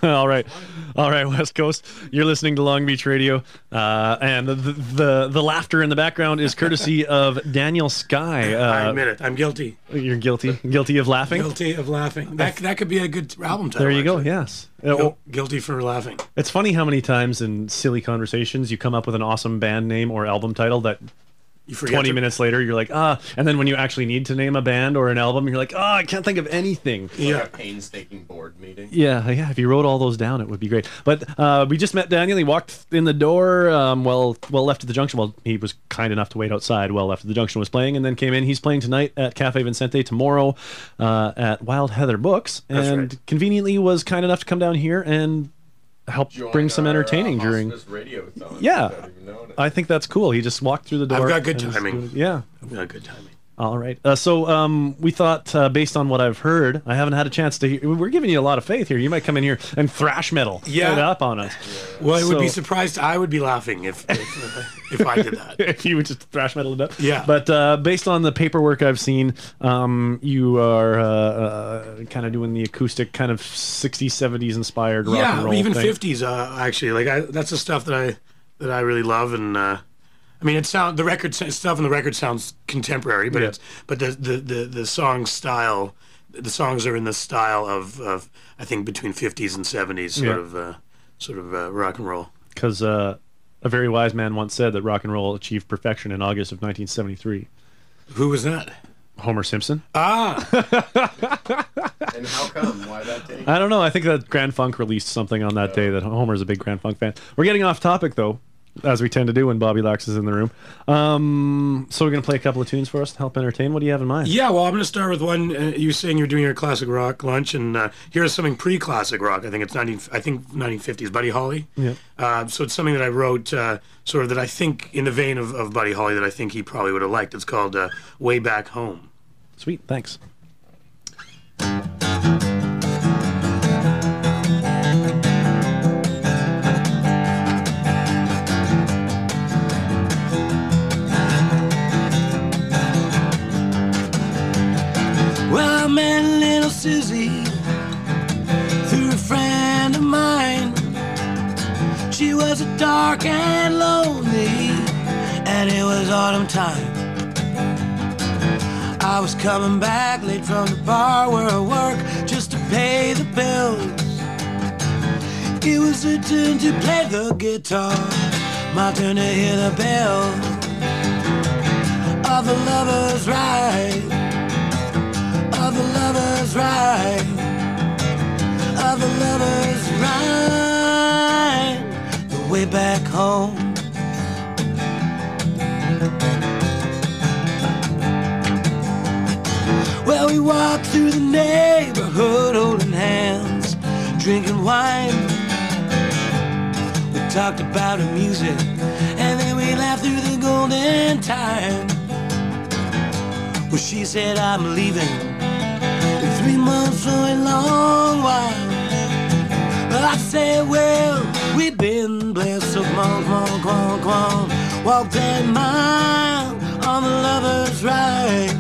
All right, West Coast. You're listening to Long Beach Radio, and the laughter in the background is courtesy of Daniel Sky. I admit it. I'm guilty. You're guilty of laughing. Guilty of laughing. That could be a good album title. There you go. actually. Yes. Guilty for laughing. It's funny how many times in silly conversations you come up with an awesome band name or album title that You forget 20 to- minutes later you're like, and then when you actually need to name a band or an album, you're like, I can't think of anything. Yeah. A painstaking board meeting. Yeah. If you wrote all those down, it would be great. But we just met Daniel. He walked in the door, well left at the junction. Well, he was kind enough to wait outside while Left at the Junction was playing, and then came in. He's playing tonight at Cafe Vincente, tomorrow at Wild Heather Books, That's and right. conveniently was kind enough to come down here and help Join bring some our, entertaining during. hospice radiothon Yeah. without even knowing it. I think that's cool. He just walked through the door. I've got good and was timing. doing- Yeah. I've got good timing. All right. So we thought, based on what I've heard, I haven't had a chance to hear. We're giving you a lot of faith here. You might come in here and thrash metal it up on us. Well, I would be So- surprised. I would be laughing if I did that. If you would just thrash metal it up. Yeah. But based on the paperwork I've seen, you are kind of doing the acoustic, kind of 60s, 70s inspired rock and Yeah, roll even thing. 50s. Actually, that's the stuff that I really love, and I mean, stuff on the record sounds contemporary, but Yeah. the song style, the songs are in the style of I think between 50s and 70s sort of rock and roll. Because a very wise man once said that rock and roll achieved perfection in August of 1973. Who was that? Homer Simpson. Ah, And how come? Why that date? I don't know. I think that Grand Funk released something on that day that Homer's a big Grand Funk fan. We're getting off topic, though, as we tend to do when Bobby Lax is in the room. So we're going to play a couple of tunes for us to help entertain. What do you have in mind? yeah. Well, I'm going to start with one. You were saying you're doing your classic rock lunch, and here's something pre-classic rock. I think it's 1950s. Buddy Holly. Yeah. So it's something that I wrote, sort of that I think in the vein of Buddy Holly that I think he probably would have liked. It's called "Way Back Home." Sweet. Thanks. Well, I met little Susie through a friend of mine. She was a dark and lonely, and it was autumn time. I was coming back late from the bar where I work just to pay the bills. It was her turn to play the guitar, my turn to hear the bell of the lover's ride. Of the lover's ride, of the lover's ride, the way back home. Well, we walked through the neighborhood holding hands, drinking wine. We talked about her music, and then we laughed through the golden time. Well, she said, I'm leaving in 3 months, so a long while. Well, I said, well, we've been blessed, so come on, come on, come on, come on. Walk that mile on the lover's ride,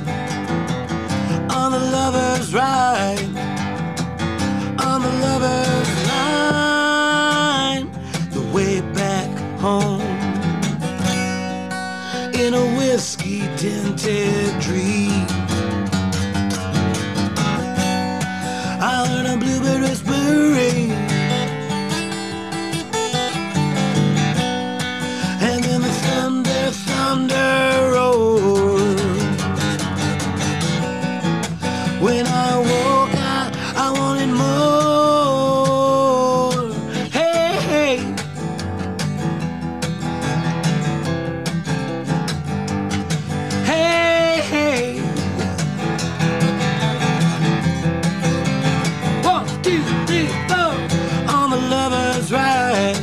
on the lover's ride, on the lover's ride, the way back home. In a whiskey-tinted dream, I heard a bluebird whispering, and then the thunder roared. When I woke up, I wanted more. Hey, hey. Hey, hey. 1, 2, 3, 4. On the lover's ride.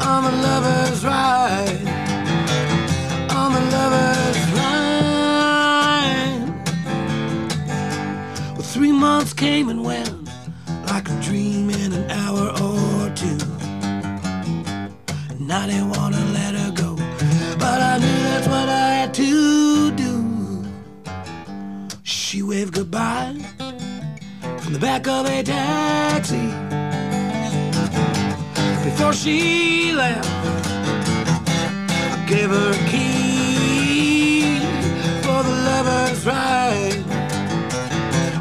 On the lover's ride. On the lover's ride. Well, 3 months came and went like a dream in an hour or two. And I didn't want to let her go, but I knew that's what I had to do. She waved goodbye from the back of a taxi. taxi. Before she left, I gave her a key for the lover's ride,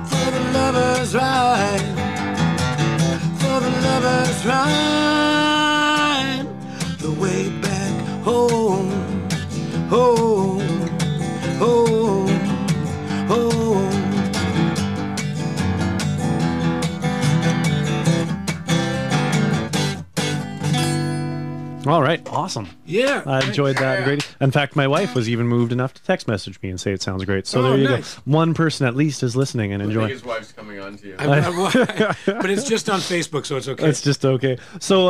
for the lover's ride, for the lover's ride, the way back home, home, home, home. All right, awesome. Yeah, I enjoyed that. Great. In fact, my wife was even moved enough to text message me and say it sounds great. So there you nice. go. One person at least is listening and I think enjoying. his wife's coming on to you. but it's just on Facebook, so it's okay. It's just okay. So,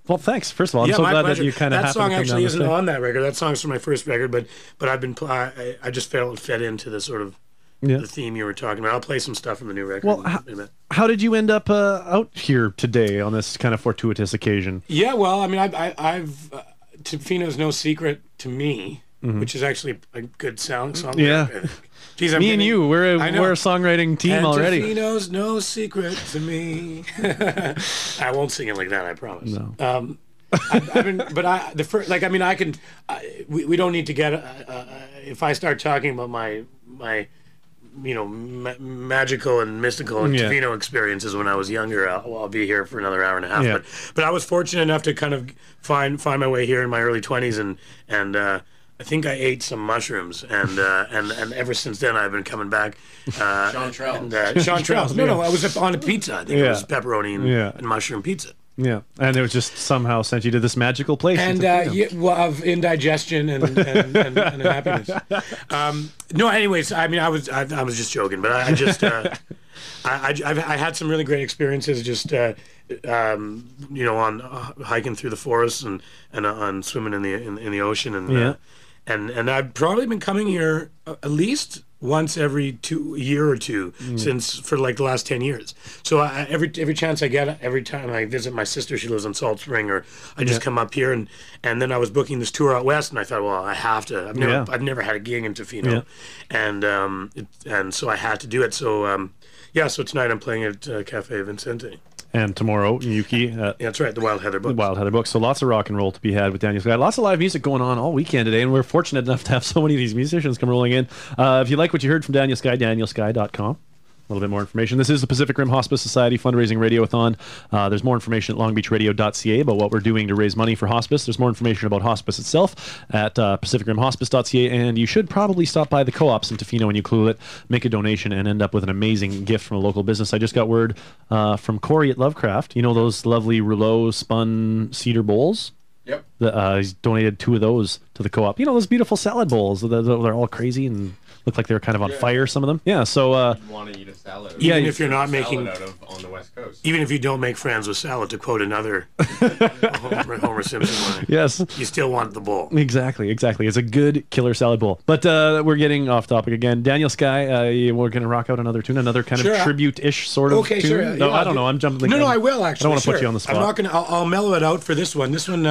well, thanks. First of all, I'm so my glad pleasure. that you kind of that happened song to come actually down isn't this on that record. That song's from my first record, but I've been I just felt fed into the sort of the theme you were talking about. I'll play some stuff from the new record. Well, in a minute. How did you end up out here today on this kind of fortuitous occasion? Yeah, well, I mean, I've Tofino's no secret to me, which is actually a good song. Yeah. Geez, Me and you, we're a songwriting team and already. Tofino's no secret to me. I won't sing it like that, I promise. No. We don't need to get if I start talking about my magical and mystical and Tofino experiences when I was younger, I'll be here for another hour and a half. Yeah. But I was fortunate enough to kind of find my way here in my early 20s, and I think I ate some mushrooms, and ever since then I've been coming back. Sean Trell. Sean Trell. No, I was on a pizza. I think it was pepperoni and mushroom pizza. Yeah, and it was just somehow sent you to this magical place. And of indigestion and happiness. No, anyways, I mean, I was just joking, but I just I had some really great experiences just on hiking through the forest and on swimming in the ocean and I've probably been coming here at least once every year or two since for like the last 10 years. So every chance I get, every time I visit my sister, she lives in Salt Spring, or I just come up here, and then I was booking this tour out west, and I thought, well, I have to. I've never had a gig in Tofino, and so I had to do it. So so tonight I'm playing at Cafe Vincente. And tomorrow, Yuki. That's right, the Wild Heather Books. Wild Heather Books. So lots of rock and roll to be had with Daniel Sky. Lots of live music going on all weekend today, and we're fortunate enough to have so many of these musicians come rolling in. If you like what you heard from Daniel Sky, danielsky.com. A little bit more information. This is the Pacific Rim Hospice Society fundraising radiothon. There's more information at longbeachradio.ca about what we're doing to raise money for hospice. There's more information about hospice itself at pacificrimhospice.ca, and you should probably stop by the co-ops in Tofino when you clue it, make a donation, and end up with an amazing gift from a local business. I just got word from Corey at Lovecraft. You know those lovely rouleau spun cedar bowls? Yep. He's donated 2 of those to the co-op. You know those beautiful salad bowls? They're all crazy and look like they were kind of on fire, some of them. Yeah, so... you want to eat a salad. Even if you're not making... Salad out of on the West Coast. Even if you don't make friends with salad, to quote another Homer Simpson line. Yes. You still want the bowl. Exactly. It's a good killer salad bowl. But we're getting off topic again. Daniel Sky, we're going to rock out another tune, another kind of tribute-ish sort of tune. Sure. No, I don't know. I'm jumping. No, I will actually. I don't want to put you on the spot. I'm not going to. I'll mellow it out for this one. This one,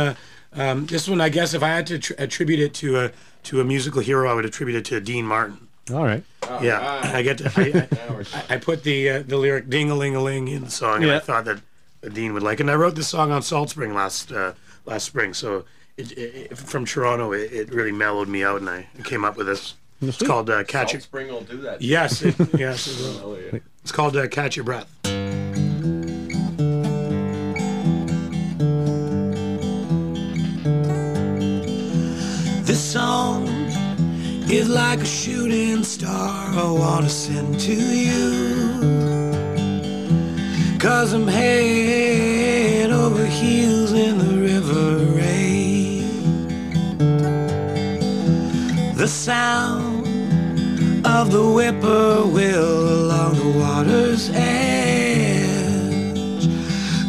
I guess, if I had to attribute it to a musical hero, I would attribute it to Dean Martin. All right. I get to. I put the lyric "ding-a-ling-a-ling" in the song, and I thought that Dean would like it. And I wrote this song on Salt Spring last spring, so from Toronto, it really mellowed me out, and I came up with this. It's called "Catch Your." Salt Spring will do that. Yes, it will. It's called "Catch Your Breath." This song is like a shooting star I wanna send to you, 'cause I'm head over heels in the river rain. The sound of the whippoorwill along the water's edge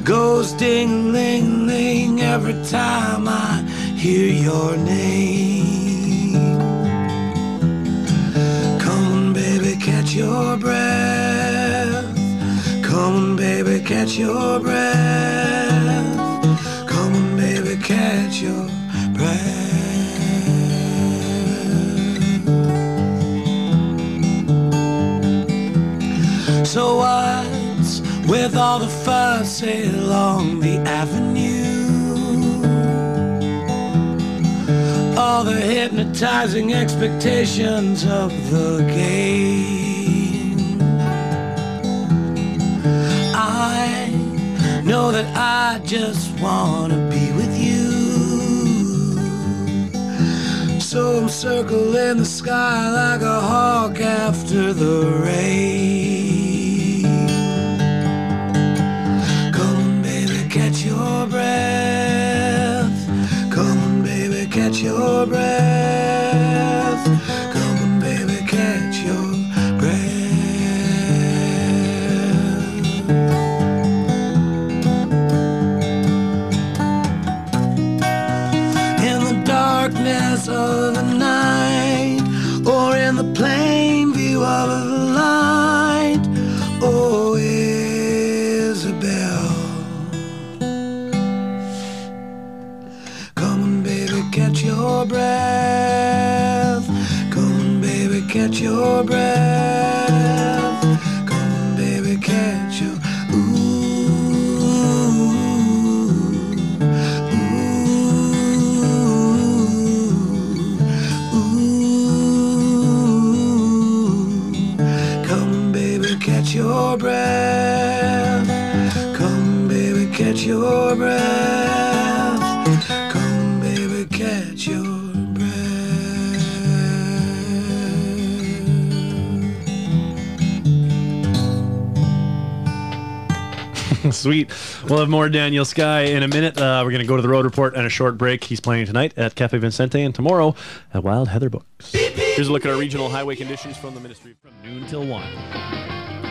goes ding-ling-ling every time I hear your name. Catch your breath. Come on, baby, catch your breath. Come on, baby, catch your breath. So with all the fuss along the avenue, all the hypnotizing expectations of the game. I know that I just want to be with you, so I'm circling the sky like a hawk after the rain. Come on, baby, catch your breath. Come on, baby, catch your breath. Come on, baby, catch your breath. In the darkness of the night, or in the plain view of the light, oh Isabel, come on, baby, catch your breath. Come on, baby, catch your breath. Come on, baby, catch your catch your breath. Come, baby, catch your breath. Come, baby, catch your breath. Sweet. We'll have more Daniel Sky in a minute. We're going to go to the road report and a short break. He's playing tonight at Cafe Vincente and tomorrow at Wild Heather Books. Here's a look at our regional highway conditions from the Ministry from noon till 1.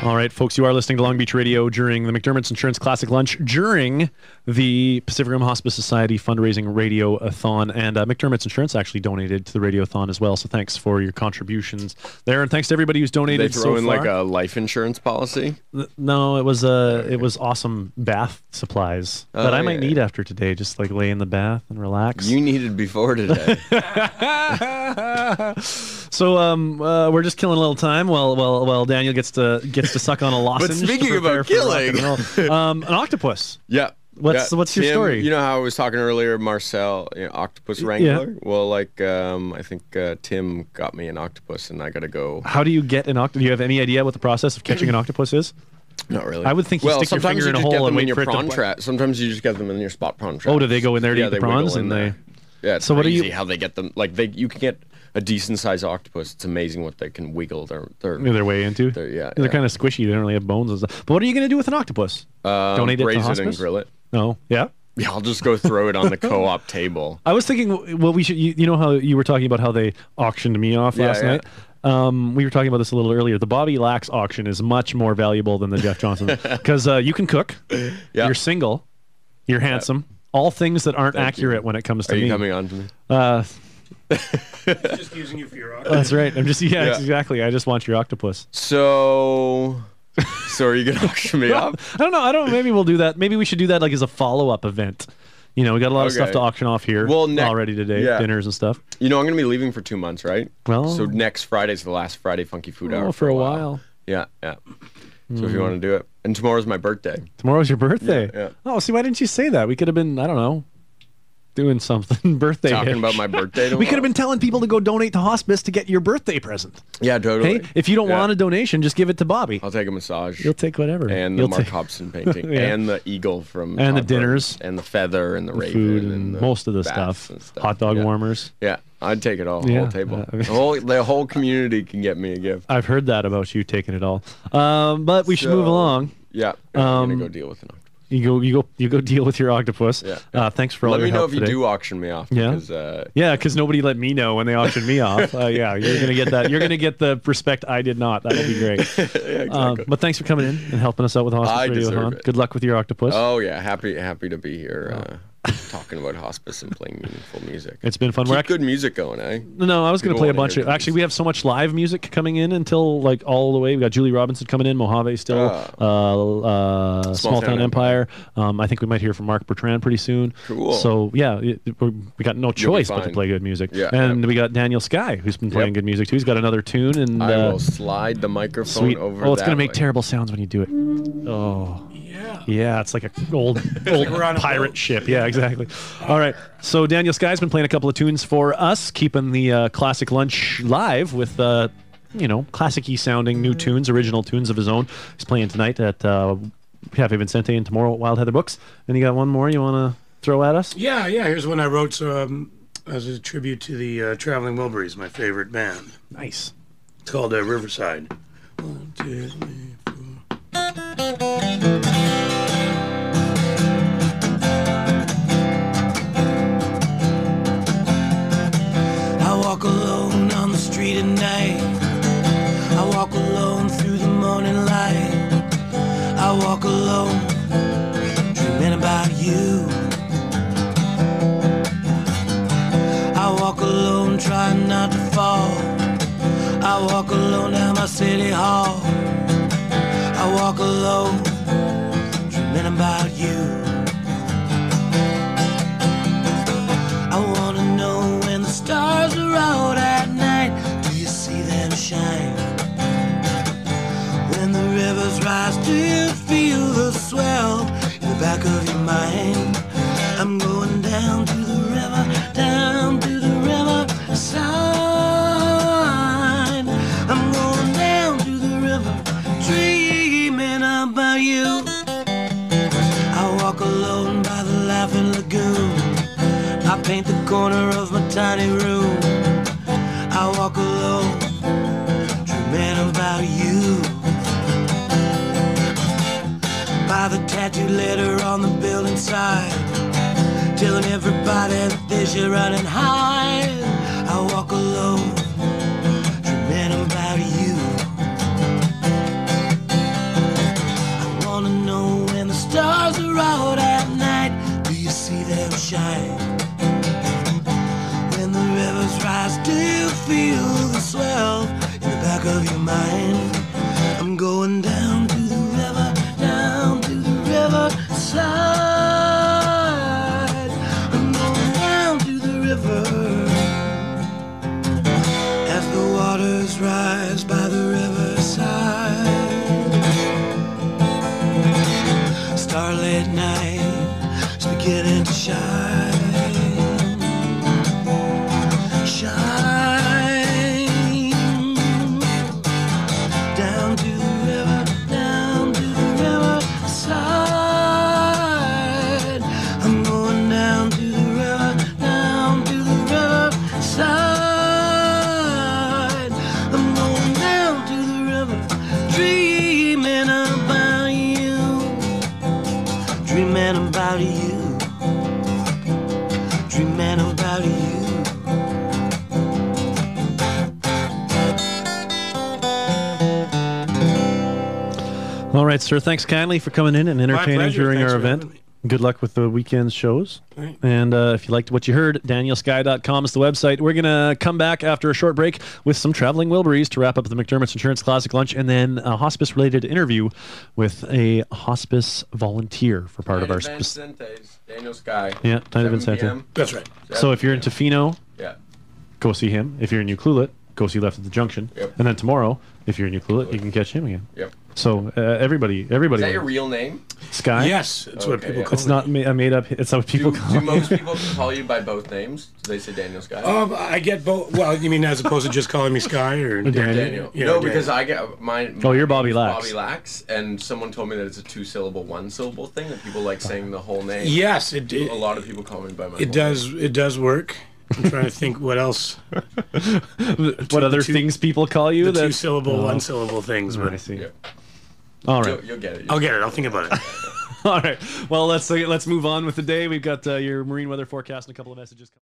All right, folks, you are listening to Long Beach Radio during the McDermott's Insurance Classic Lunch during the Pacific Rim Hospice Society fundraising radio-a-thon. And McDermott's Insurance actually donated to the radio-a-thon as well, so thanks for your contributions there. And thanks to everybody who's donated so far. They throw in like a life insurance policy? No, it was awesome bath supplies that I might need after today, just like lay in the bath and relax. You needed before today. So we're just killing a little time while Daniel gets to suck on a lozenge. But speaking about killing, an octopus. Yeah. What's your story? You know how I was talking earlier, Marcel, octopus wrangler? Yeah. Well, I think Tim got me an octopus, and I got to go. How do you get an octopus? Do you have any idea what the process of catching an octopus is? Not really. I would think you stick your finger in a hole and wait for it to... Sometimes you just get them in your spot prawn trap. Oh, do they go in there to eat the prawns? Yeah, it's so crazy how they get them. You can get a decent sized octopus. It's amazing what they can wiggle their way into. They're kind of squishy. They don't really have bones and stuff. But what are you going to do with an octopus? Donate it to hospice? Braise it and grill it. No. Yeah. Yeah, I'll just go throw it on the co-op table. I was thinking, well, we should. You know how you were talking about how they auctioned me off last night. We were talking about this a little earlier. The Bobby Lax auction is much more valuable than the Jeff Johnson because you can cook. You're single. You're handsome. All things that aren't accurate when it comes to me. Are you coming on to me? Just using you for your octopus. That's right. I'm just exactly. I just want your octopus. So are you gonna auction me off? I don't know. Maybe we'll do that. Maybe we should do that as a follow-up event. We got a lot of stuff to auction off here already today, dinners and stuff. I'm gonna be leaving for 2 months, right? Well, so next Friday's the last Friday Funky Food Hour for a while. Yeah. So if you want to do it, and tomorrow's my birthday. Tomorrow's your birthday. Yeah. Oh, see, why didn't you say that? We could have been, I don't know, doing something birthday. Talking about my birthday tomorrow? We could have been telling people to go donate to hospice to get your birthday present. Yeah, totally. Hey, if you don't want a donation, just give it to Bobby. I'll take a massage. You'll take whatever. And the Mark Hobson painting. And the eagle from and the dinners. And the feather and the raven. Food and the most of the stuff. Hot dog warmers. Yeah, I'd take it all. The whole table. The whole community can get me a gift. I've heard that about you taking it all. But we should move along. Yeah, I'm going to go deal with an octopus. You go deal with your octopus. Yeah. Thanks for all your help today. Let me know if you do auction me off. Because, because nobody let me know when they auctioned me off. You're gonna get that. You're gonna get the respect I did not. That'll be great. Exactly. But thanks for coming in and helping us out with Hospice Radio. deserve it. Good luck with your octopus. Oh yeah, happy to be here. talking about hospice and playing meaningful music. It's been fun. Keep good music going, eh? No, I was going to People play a wanna bunch hear of. good Actually, we have so much live music coming in until like all the way. We got Julie Robinson coming in, Mojave still, Small Town Empire. I think we might hear from Mark Bertrand pretty soon. Cool. So yeah, we got no choice but to fine. play good music. Yeah, and we got Daniel Sky, who's been playing good music too. He's got another tune, and I will slide the microphone sweet. over. Oh, it's going to make terrible sounds when you do it. Oh. Yeah, it's like a old pirate ship. Yeah, exactly. All right. So Daniel Sky's been playing a couple of tunes for us, keeping the classic lunch live with classic-y sounding new tunes, original tunes of his own. He's playing tonight at Cafe Vincente and tomorrow at Wild Heather Books. And you got one more you want to throw at us? Yeah. Here's one I wrote as a tribute to the Traveling Wilburys, my favorite band. Nice. It's called Riverside. 1, 2, 3, 4. I walk alone on the street at night. I walk alone through the morning light. I walk alone, dreaming about you. I walk alone, trying not to fall. I walk alone down my city hall. I walk alone, dreaming about you. I wanna know when the stars are out at night, do you see them shine? When the rivers rise, do you feel the swell in the back of your mind? I'm going down to the river, down to the river side. I'm going down to the river, dreaming about you. I walk alone by the Laughing Lagoon. I paint the corner of my tiny room. I walk alone, dreaming about you. By the tattoo letter on the building side, telling everybody that they should run and hide. I walk alone, dreaming about you. I wanna know when the stars are out at night, do you see them shine? When the rivers rise, do you feel the swell in the back of your mind? I'm going down to the river, down to the river side. I'm going down to the river. As the waters rise by the riverside, starlit night is beginning to shine. Down to the river, down to the river side. I'm going down to the river, down to the river side. I'm going down to the river, dreaming about you, dreaming about you, dreaming about you. All right, sir. Thanks kindly for coming in and entertaining pleasure. during Thanks our for event. having me. Good luck with the weekend's shows. Right. And if you liked what you heard, danielsky.com is the website. We're going to come back after a short break with some Traveling Wilburys to wrap up the McDermott's Insurance Classic Lunch, and then a hospice-related interview with a hospice volunteer for part of our... Daniel Sky. Yeah, Night of Vincente. 7 p.m. That's right. So if you're in Tofino, Yeah. go see him. If you're in New Clulet, go see Left at the Junction. Yep. And then tomorrow, if you're in New Clulet, you can catch him again. Yep. So everybody. Is that your wins. real name? Sky? Yes, it's what Okay, people yeah. call It's not a made up. It's not what people Do, call do it. most people call you by both names? Do they say Daniel Sky? I get both. Well, you mean as opposed to just calling me Sky or Daniel. Daniel. Yeah, no, Daniel. because I get mine. Oh, you're Bobby name's Lax. Bobby Lax, and someone told me that it's a 2-syllable, 1-syllable thing that people like saying the whole name. Yes, A lot of people call me by my. It does. It does work. I'm trying to think what else. What other two- things people call you? The that- 2-syllable, Oh. 1-syllable things, I but see. Yeah. All right. You'll get it. I'll get it. I'll think about it. All right. Well, let's move on with the day. We've got your marine weather forecast and a couple of messages.